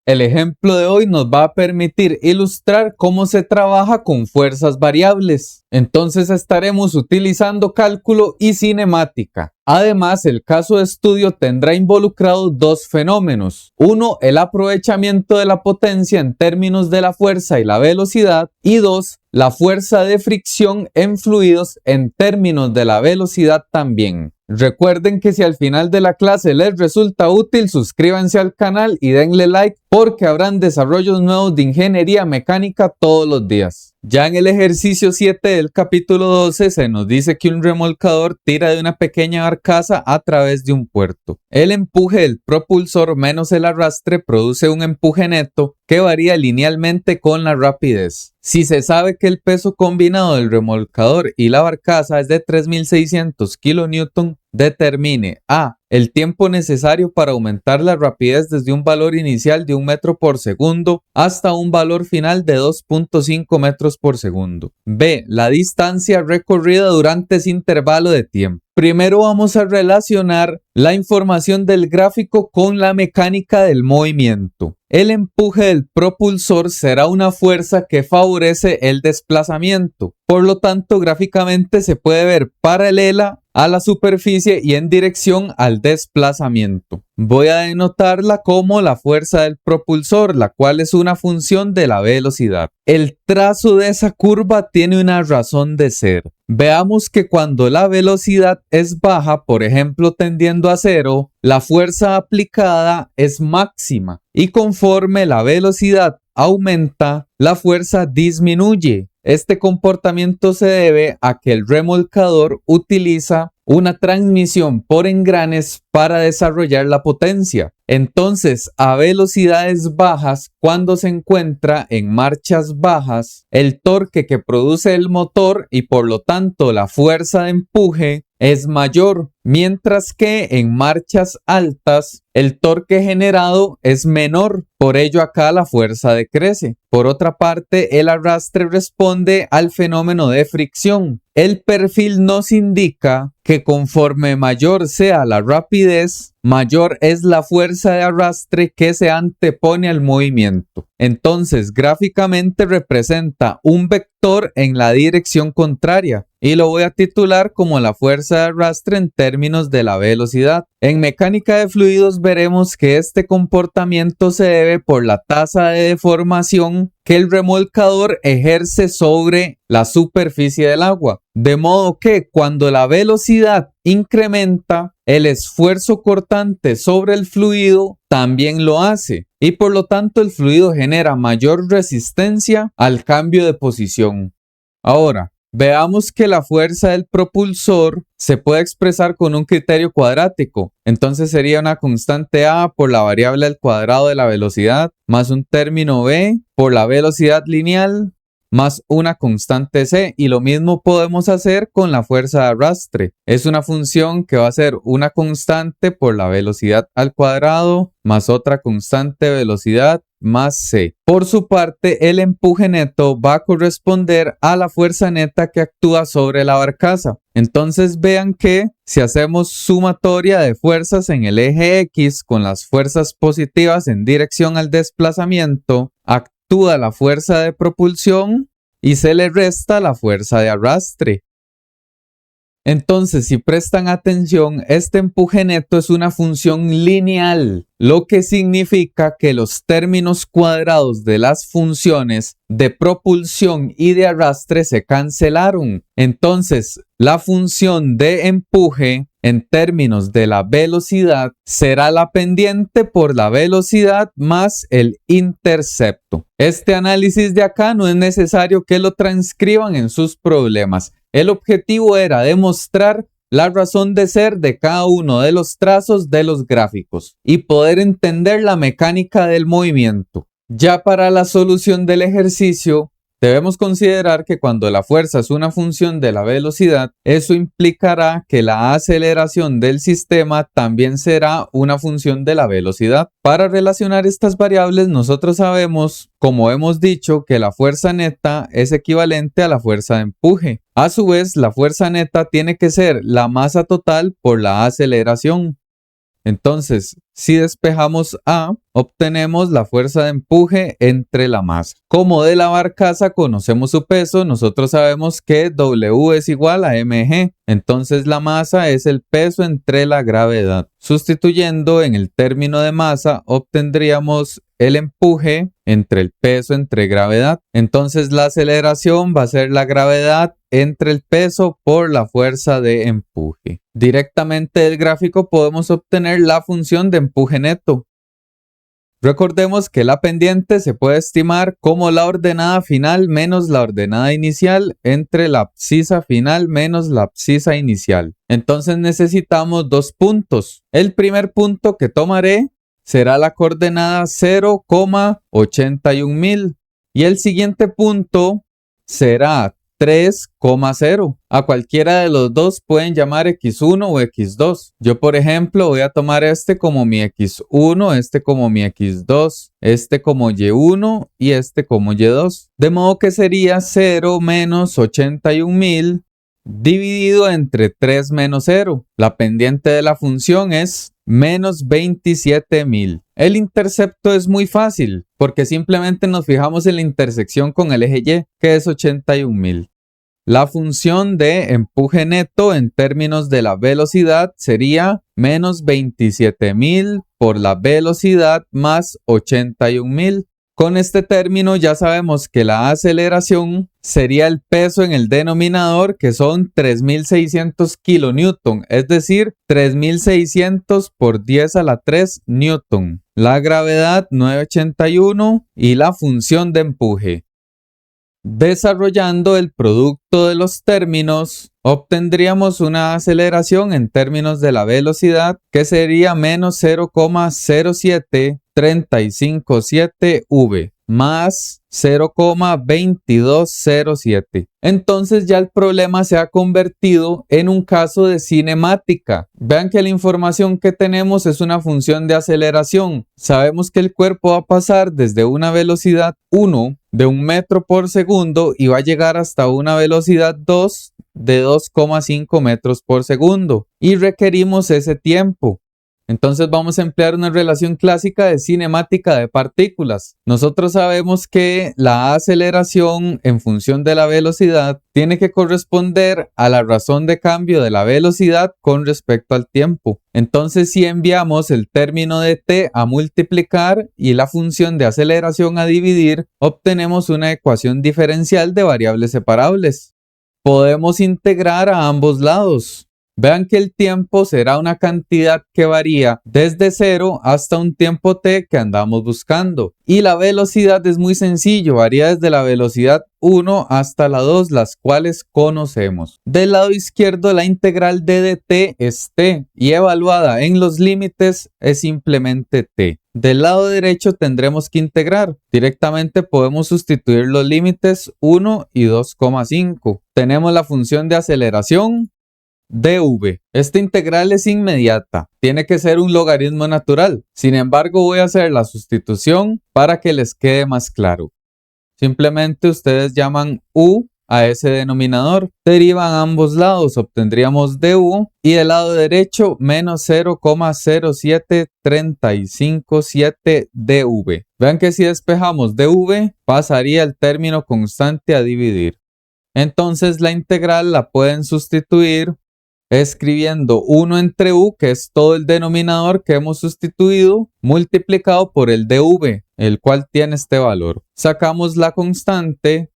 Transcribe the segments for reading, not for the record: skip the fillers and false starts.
El ejemplo de hoy nos va a permitir ilustrar cómo se trabaja con fuerzas variables. Entonces estaremos utilizando cálculo y cinemática. Además, el caso de estudio tendrá involucrados dos fenómenos. Uno, el aprovechamiento de la potencia en términos de la fuerza y la velocidad. Y dos, la fuerza de fricción en fluidos en términos de la velocidad también. Recuerden que si al final de la clase les resulta útil, suscríbanse al canal y denle like porque habrán desarrollos nuevos de ingeniería mecánica todos los días. Ya en el ejercicio 7 del capítulo 12 se nos dice que un remolcador tira de una pequeña barcaza a través de un puerto. El empuje del propulsor menos el arrastre produce un empuje neto que varía linealmente con la rapidez. Si se sabe que el peso combinado del remolcador y la barcaza es de 3600 kN, determine a. El tiempo necesario para aumentar la rapidez desde un valor inicial de 1 metro por segundo hasta un valor final de 2.5 metros por segundo. B. La distancia recorrida durante ese intervalo de tiempo. Primero vamos a relacionar la información del gráfico con la mecánica del movimiento. El empuje del propulsor será una fuerza que favorece el desplazamiento. Por lo tanto, gráficamente se puede ver paralela a la superficie y en dirección al desplazamiento. Voy a denotarla como la fuerza del propulsor, la cual es una función de la velocidad. El trazo de esa curva tiene una razón de ser. Veamos que cuando la velocidad es baja, por ejemplo tendiendo a cero, la fuerza aplicada es máxima y conforme la velocidad aumenta, la fuerza disminuye. Este comportamiento se debe a que el remolcador utiliza una transmisión por engranes para desarrollar la potencia. Entonces, a velocidades bajas, cuando se encuentra en marchas bajas, el torque que produce el motor y por lo tanto la fuerza de empuje es mayor, mientras que en marchas altas el torque generado es menor, por ello acá la fuerza decrece. Por otra parte, el arrastre responde al fenómeno de fricción. El perfil nos indica que conforme mayor sea la rapidez, mayor es la fuerza de arrastre que se antepone al movimiento. Entonces, gráficamente representa un vector en la dirección contraria y lo voy a titular como la fuerza de arrastre en términos de la velocidad. En mecánica de fluidos veremos que este comportamiento se debe por la tasa de deformación que el remolcador ejerce sobre la superficie del agua. De modo que cuando la velocidad incrementa, el esfuerzo cortante sobre el fluido también lo hace y por lo tanto el fluido genera mayor resistencia al cambio de posición. Ahora, veamos que la fuerza del propulsor se puede expresar con un criterio cuadrático. Entonces sería una constante A por la variable al cuadrado de la velocidad más un término B por la velocidad lineal más una constante C, y lo mismo podemos hacer con la fuerza de arrastre. Es una función que va a ser una constante por la velocidad al cuadrado más otra constante velocidad más C. Por su parte, el empuje neto va a corresponder a la fuerza neta que actúa sobre la barcaza. Entonces vean que si hacemos sumatoria de fuerzas en el eje X con las fuerzas positivas en dirección al desplazamiento, actúa la fuerza de propulsión y se le resta la fuerza de arrastre. Entonces, si prestan atención, este empuje neto es una función lineal, lo que significa que los términos cuadrados de las funciones de propulsión y de arrastre se cancelaron. Entonces, la función de empuje en términos de la velocidad será la pendiente por la velocidad más el intercepto. Este análisis de acá no es necesario que lo transcriban en sus problemas. El objetivo era demostrar la razón de ser de cada uno de los trazos de los gráficos y poder entender la mecánica del movimiento. Ya para la solución del ejercicio, debemos considerar que cuando la fuerza es una función de la velocidad, eso implicará que la aceleración del sistema también será una función de la velocidad. Para relacionar estas variables, nosotros sabemos, como hemos dicho, que la fuerza neta es equivalente a la fuerza de empuje. A su vez, la fuerza neta tiene que ser la masa total por la aceleración. Entonces, si despejamos A, obtenemos la fuerza de empuje entre la masa. Como de la barcaza conocemos su peso, nosotros sabemos que W es igual a mg. Entonces la masa es el peso entre la gravedad. Sustituyendo en el término de masa, obtendríamos el empuje entre el peso entre gravedad. Entonces la aceleración va a ser la gravedad entre el peso por la fuerza de empuje. Directamente del gráfico podemos obtener la función de empuje neto. Recordemos que la pendiente se puede estimar como la ordenada final menos la ordenada inicial entre la abscisa final menos la abscisa inicial. Entonces necesitamos dos puntos. El primer punto que tomaré será la coordenada 0,81000 y el siguiente punto será 3,0. A cualquiera de los dos pueden llamar x1 o x2. Yo, por ejemplo, voy a tomar este como mi x1, este como mi x2, este como y1 y este como y2. De modo que sería 0 menos 81000 dividido entre 3 menos 0. La pendiente de la función es menos 27000. El intercepto es muy fácil porque simplemente nos fijamos en la intersección con el eje Y, que es 81000. La función de empuje neto en términos de la velocidad sería menos 27000 por la velocidad más 81000. Con este término ya sabemos que la aceleración sería el peso en el denominador, que son 3600 kilonewton, es decir, 3600 por 10 a la 3 newton. La gravedad 981 y la función de empuje. Desarrollando el producto de los términos, obtendríamos una aceleración en términos de la velocidad que sería menos 0,07357 v más 0,2207. Entonces ya el problema se ha convertido en un caso de cinemática. Vean que la información que tenemos es una función de aceleración. Sabemos que el cuerpo va a pasar desde una velocidad 1 de 1 metro por segundo y va a llegar hasta una velocidad 2 de 2,5 metros por segundo. Y requerimos ese tiempo. Entonces vamos a emplear una relación clásica de cinemática de partículas. Nosotros sabemos que la aceleración en función de la velocidad tiene que corresponder a la razón de cambio de la velocidad con respecto al tiempo. Entonces si enviamos el término de t a multiplicar y la función de aceleración a dividir, obtenemos una ecuación diferencial de variables separables. Podemos integrar a ambos lados. Vean que el tiempo será una cantidad que varía desde 0 hasta un tiempo t que andamos buscando. Y la velocidad es muy sencillo, varía desde la velocidad 1 hasta la 2, las cuales conocemos. Del lado izquierdo la integral d de t es t y evaluada en los límites es simplemente t. Del lado derecho tendremos que integrar. Directamente podemos sustituir los límites 1 y 2,5. Tenemos la función de aceleración dv. Esta integral es inmediata, tiene que ser un logaritmo natural. Sin embargo, voy a hacer la sustitución para que les quede más claro. Simplemente ustedes llaman u a ese denominador, derivan ambos lados, obtendríamos du y del lado derecho menos 0,07357 dv. Vean que si despejamos dv, pasaría el término constante a dividir. Entonces la integral la pueden sustituir escribiendo 1 entre u, que es todo el denominador que hemos sustituido, multiplicado por el dv, el cual tiene este valor. Sacamos la constante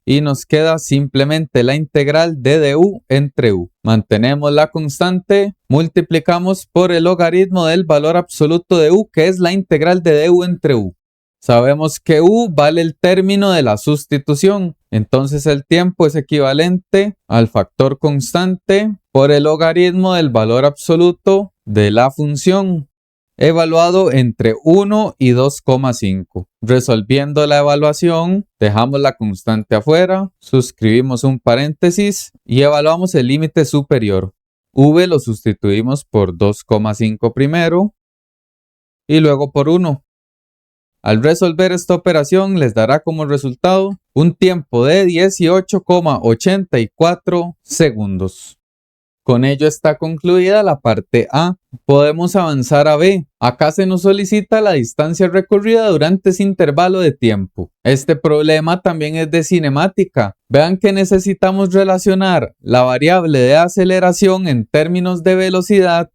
y nos queda simplemente la integral de du entre u. Mantenemos la constante, multiplicamos por el logaritmo del valor absoluto de u, que es la integral de du entre u. Sabemos que u vale el término de la sustitución, entonces el tiempo es equivalente al factor constante por el logaritmo del valor absoluto de la función, evaluado entre 1 y 2,5. Resolviendo la evaluación, dejamos la constante afuera, suscribimos un paréntesis y evaluamos el límite superior. V lo sustituimos por 2,5 primero y luego por 1. Al resolver esta operación les dará como resultado un tiempo de 18,84 segundos. Con ello está concluida la parte A. Podemos avanzar a B. Acá se nos solicita la distancia recorrida durante ese intervalo de tiempo. Este problema también es de cinemática. Vean que necesitamos relacionar la variable de aceleración en términos de velocidad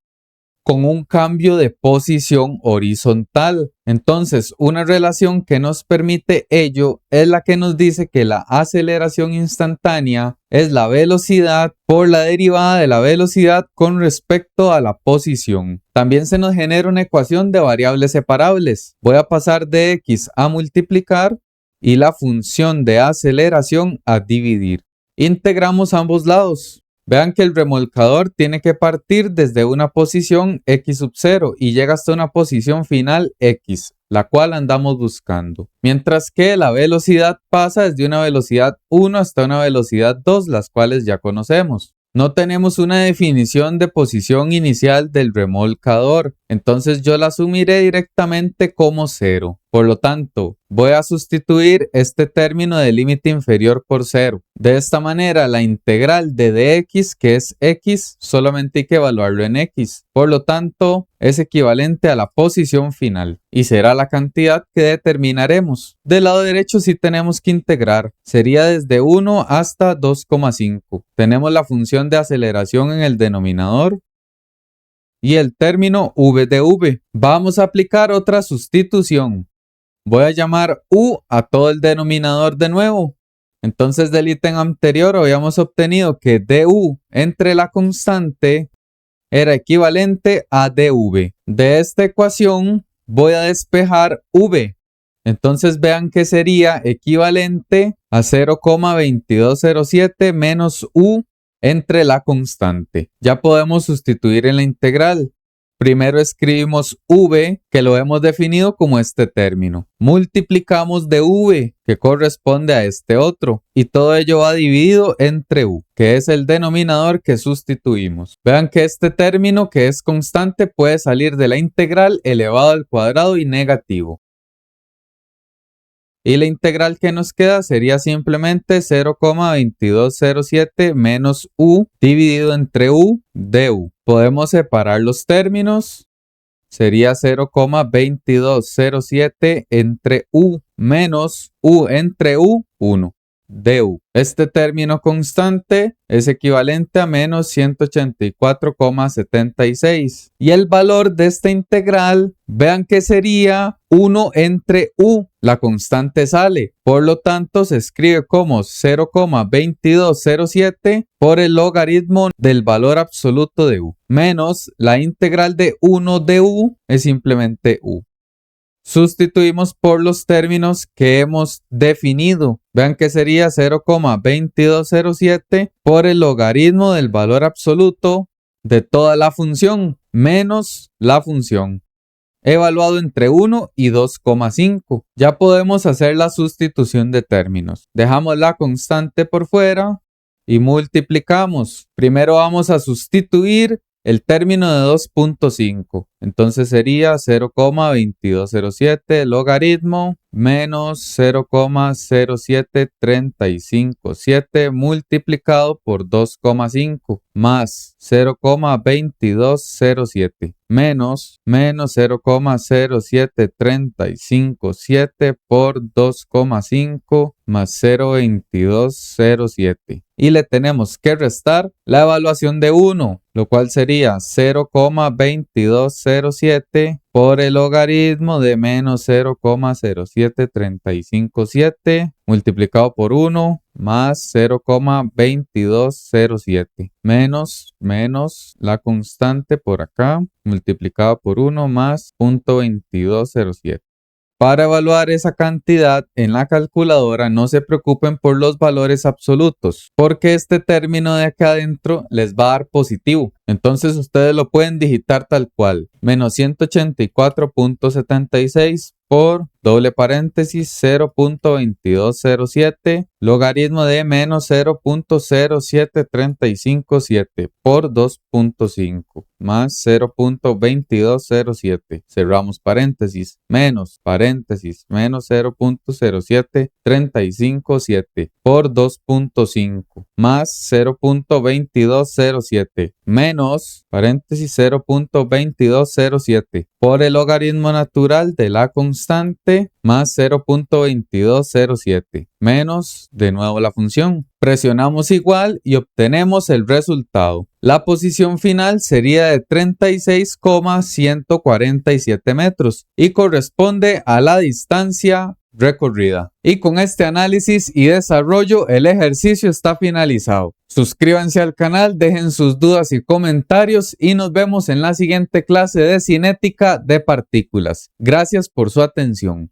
con un cambio de posición horizontal. Entonces, una relación que nos permite ello es la que nos dice que la aceleración instantánea es la velocidad por la derivada de la velocidad con respecto a la posición. También se nos genera una ecuación de variables separables. Voy a pasar de x a multiplicar y la función de aceleración a dividir. Integramos ambos lados. Vean que el remolcador tiene que partir desde una posición x sub 0 y llega hasta una posición final x, la cual andamos buscando. Mientras que la velocidad pasa desde una velocidad 1 hasta una velocidad 2, las cuales ya conocemos. No tenemos una definición de posición inicial del remolcador, entonces yo la asumiré directamente como 0. Por lo tanto, voy a sustituir este término de límite inferior por 0. De esta manera, la integral de dx, que es x, solamente hay que evaluarlo en x. Por lo tanto, es equivalente a la posición final y será la cantidad que determinaremos. Del lado derecho sí tenemos que integrar. Sería desde 1 hasta 2,5. Tenemos la función de aceleración en el denominador y el término v de v. Vamos a aplicar otra sustitución. Voy a llamar u a todo el denominador de nuevo. Entonces del ítem anterior habíamos obtenido que du entre la constante era equivalente a dv. De esta ecuación voy a despejar v. Entonces vean que sería equivalente a 0,2207 menos u entre la constante. Ya podemos sustituir en la integral. Primero escribimos v, que lo hemos definido como este término. Multiplicamos de v, que corresponde a este otro. Y todo ello va dividido entre u, que es el denominador que sustituimos. Vean que este término, que es constante, puede salir de la integral elevado al cuadrado y negativo. Y la integral que nos queda sería simplemente 0,2207 menos u dividido entre u de u. Podemos separar los términos. Sería 0,2207 entre u menos u entre u, 1. du. Este término constante es equivalente a menos 184,76. Y el valor de esta integral, vean que sería 1 entre u. La constante sale. Por lo tanto, se escribe como 0,2207 por el logaritmo del valor absoluto de u. Menos la integral de 1 de u es simplemente u. Sustituimos por los términos que hemos definido. Vean que sería 0,2207 por el logaritmo del valor absoluto de toda la función menos la función, evaluado entre 1 y 2,5. Ya podemos hacer la sustitución de términos. Dejamos la constante por fuera y multiplicamos. Primero vamos a sustituir el término de 2,5. Entonces sería 0,2207 logaritmo menos 0,07357 multiplicado por 2,5 más 0,2207 menos 0,07357 por 2,5 más 0,2207. Y le tenemos que restar la evaluación de 1, lo cual sería 0,2207 por el logaritmo de menos 0,07357 multiplicado por 1 más 0,2207 menos la constante por acá multiplicado por 1 más 0,2207. Para evaluar esa cantidad en la calculadora no se preocupen por los valores absolutos, porque este término de acá adentro les va a dar positivo. Entonces ustedes lo pueden digitar tal cual, menos 184,76 por doble paréntesis 0.2207 logaritmo de menos 0.07357 por 2.5 más 0.2207, cerramos paréntesis, menos paréntesis, menos 0.07357 por 2.5 más 0.2207 menos paréntesis 0.2207 por el logaritmo natural de la constante más 0.2207 menos de nuevo la función. Presionamos igual y obtenemos el resultado. La posición final sería de 36,147 metros y corresponde a la distancia recorrida. Y con este análisis y desarrollo el ejercicio está finalizado. Suscríbanse al canal, dejen sus dudas y comentarios y nos vemos en la siguiente clase de cinética de partículas. Gracias por su atención.